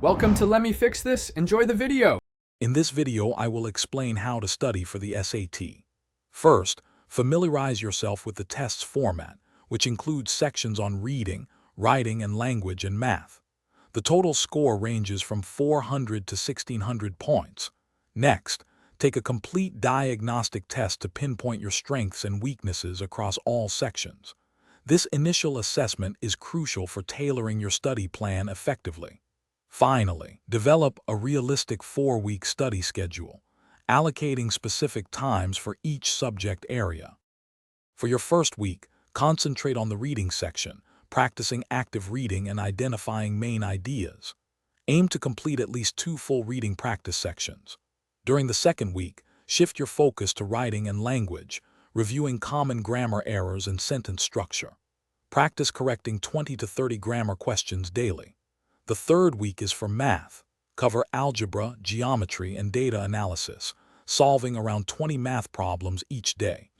Welcome to Let Me Fix This. Enjoy the video. In this video, I will explain how to study for the SAT. First, familiarize yourself with the test's format, which includes sections on reading, writing, and language and math. The total score ranges from 400 to 1,600 points. Next, take a complete diagnostic test to pinpoint your strengths and weaknesses across all sections. This initial assessment is crucial for tailoring your study plan effectively. Finally, develop a realistic 4-week study schedule, allocating specific times for each subject area. For your first week, concentrate on the reading section, practicing active reading and identifying main ideas. Aim to complete at least 2 full reading practice sections. During the second week, shift your focus to writing and language, reviewing common grammar errors and sentence structure. Practice correcting 20 to 30 grammar questions daily. The third week is for math. Cover algebra, geometry, and data analysis, solving around 20 math problems each day.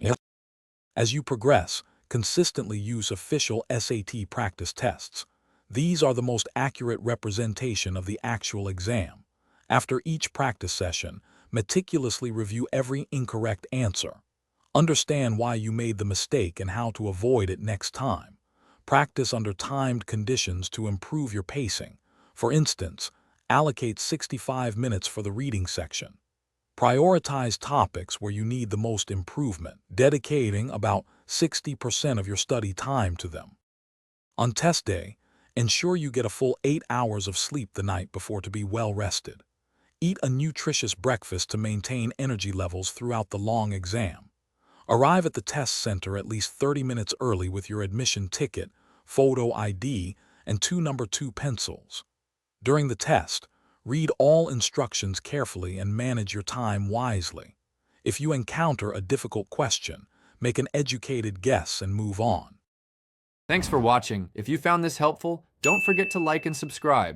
As you progress, consistently use official SAT practice tests. These are the most accurate representation of the actual exam. After each practice session, meticulously review every incorrect answer. Understand why you made the mistake and how to avoid it next time. Practice under timed conditions to improve your pacing. For instance, allocate 65 minutes for the reading section. Prioritize topics where you need the most improvement, dedicating about 60% of your study time to them. On test day, ensure you get a full 8 hours of sleep the night before to be well rested. Eat a nutritious breakfast to maintain energy levels throughout the long exam. Arrive at the test center at least 30 minutes early with your admission ticket, photo ID, and 2 No. 2 pencils. During the test, read all instructions carefully and manage your time wisely. If you encounter a difficult question, make an educated guess and move on. Thanks for watching. If you found this helpful, don't forget to like and subscribe.